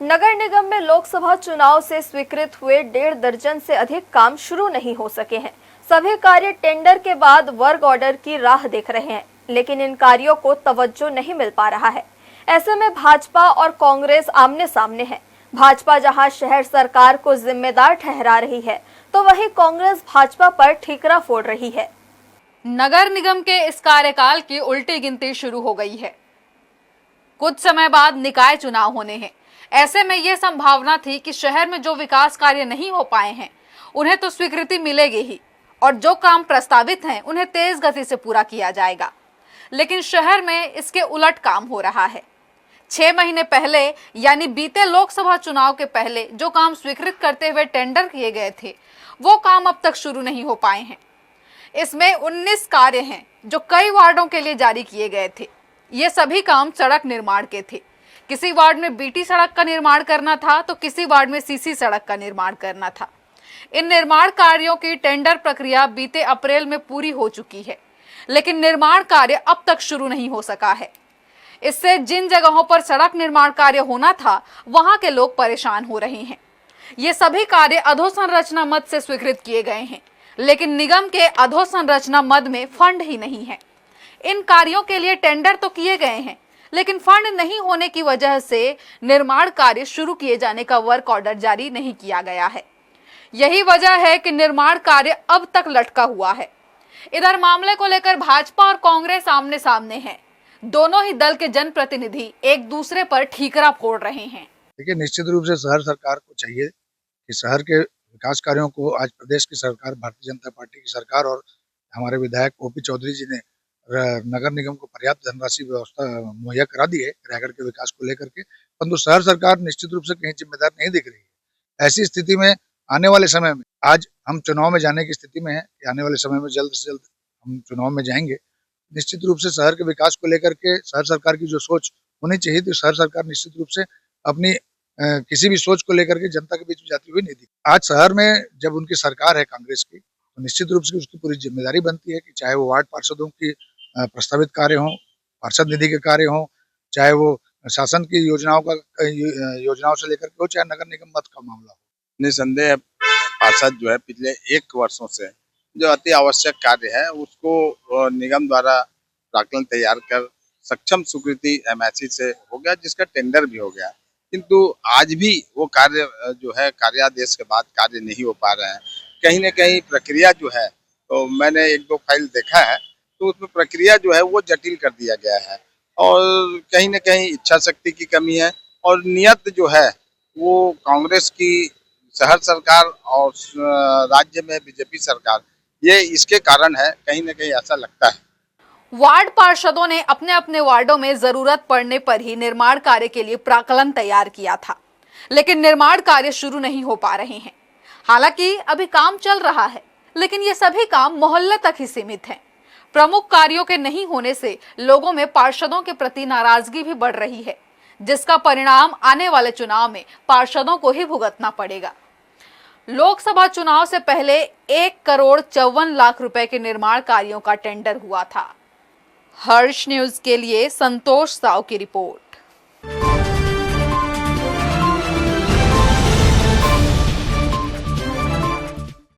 नगर निगम में लोकसभा चुनाव से स्वीकृत हुए 1.5 दर्जन से अधिक काम शुरू नहीं हो सके हैं। सभी कार्य टेंडर के बाद वर्क ऑर्डर की राह देख रहे हैं, लेकिन इन कार्यों को तवज्जो नहीं मिल पा रहा है। ऐसे में भाजपा और कांग्रेस आमने सामने है। भाजपा जहां शहर सरकार को जिम्मेदार ठहरा रही है, तो वहीं कांग्रेस भाजपा पर ठीकरा फोड़ रही है। नगर निगम के इस कार्यकाल की उल्टी गिनती शुरू हो गई है। कुछ समय बाद निकाय चुनाव होने हैं। ऐसे में यह संभावना थी कि शहर में जो विकास कार्य नहीं हो पाए हैं उन्हें तो स्वीकृति मिलेगी ही, और जो काम प्रस्तावित हैं उन्हें तेज गति से पूरा किया जाएगा। लेकिन शहर में इसके उलट काम हो रहा है। 6 महीने पहले यानी बीते लोकसभा चुनाव के पहले जो काम स्वीकृत करते हुए टेंडर किए गए थे, वो काम अब तक शुरू नहीं हो पाए हैं। इसमें 19 कार्य हैं जो कई वार्डों के लिए जारी किए गए थे। ये सभी काम सड़क निर्माण के थे। किसी वार्ड में बीटी सड़क का निर्माण करना था तो किसी वार्ड में सीसी सड़क का निर्माण करना था। इन निर्माण कार्यों की टेंडर प्रक्रिया बीते अप्रैल में पूरी हो चुकी है, लेकिन निर्माण कार्य अब तक शुरू नहीं हो सका है। इससे जिन जगहों पर सड़क निर्माण कार्य होना था वहां के लोग परेशान हो रहे हैं। ये सभी कार्य अधोसंरचना मद से स्वीकृत किए गए हैं, लेकिन निगम के अधोसंरचना मद में फंड ही नहीं है। इन कार्यों के लिए टेंडर तो किए गए हैं, लेकिन फंड नहीं होने की वजह से निर्माण कार्य शुरू किए जाने का वर्क ऑर्डर जारी नहीं किया गया है। यही वजह है कि निर्माण कार्य अब तक लटका हुआ है। इधर मामले को लेकर भाजपा और कांग्रेस आमने सामने हैं। दोनों ही दल के जनप्रतिनिधि एक दूसरे पर ठीकरा फोड़ रहे हैं। देखिए, निश्चित रूप से शहर सरकार को चाहिए कि शहर के विकास कार्यों को आज प्रदेश की सरकार, भारतीय जनता पार्टी की सरकार और हमारे विधायक ओपी चौधरी जी ने नगर निगम को पर्याप्त धनराशि व्यवस्था मुहैया करा दी है रायगढ़ के विकास को लेकर के, परंतु शहर सरकार निश्चित रूप से कहीं जिम्मेदार नहीं दिख रही है। ऐसी स्थिति में आने वाले समय में, आज हम चुनाव में जाने की स्थिति में है कि आने वाले समय में जल्द से जल्द हम चुनाव में जाएंगे। निश्चित रूप से शहर के विकास को लेकर के शहर सरकार की जो सोच होनी चाहिए थी, शहर सरकार निश्चित रूप से अपनी किसी भी सोच को लेकर के जनता के बीच में जाती हुई नहीं दिखी। आज शहर में जब उनकी सरकार है कांग्रेस की, तो निश्चित रूप से उसकी पूरी जिम्मेदारी बनती है कि चाहे वो वार्ड पार्षदों की प्रस्तावित कार्य हों, पार्षद निधि के कार्य हों, चाहे वो शासन की योजनाओं से लेकर के हो, चाहे नगर निगम मद का मामला हो। निसंदेह पार्षद जो है पिछले 1 वर्षों से जो अति आवश्यक कार्य है उसको निगम द्वारा प्राक्कलन तैयार कर सक्षम स्वीकृति एमआईसी से हो गया, जिसका टेंडर भी हो गया, किंतु आज भी वो कार्य जो है कार्यादेश के बाद कार्य नहीं हो पा रहे हैं। कहीं न कहीं प्रक्रिया जो है, तो मैंने 1-2 फाइल देखा है, तो उसमें प्रक्रिया जो है वो जटिल कर दिया गया है और कहीं न कहीं इच्छा शक्ति की कमी है और नियत जो है वो कांग्रेस की शहर सरकार और राज्य में बीजेपी सरकार, ये इसके कारण है। कहीं न कहीं ऐसा लगता है। वार्ड पार्षदों ने अपने अपने वार्डों में जरूरत पड़ने पर ही निर्माण कार्य के लिए प्राक्कलन तैयार किया था, लेकिन निर्माण कार्य शुरू नहीं हो पा रहे हैं। हालांकि अभी काम चल रहा है, लेकिन ये सभी काम मोहल्ले तक ही सीमित हैं। प्रमुख कार्यों के नहीं होने से लोगों में पार्षदों के प्रति नाराजगी भी बढ़ रही है, जिसका परिणाम आने वाले चुनाव में पार्षदों को ही भुगतना पड़ेगा। लोकसभा चुनाव से पहले 1,54,00,000 रुपए के निर्माण कार्यों का टेंडर हुआ था। हर्ष न्यूज के लिए संतोष साव की रिपोर्ट।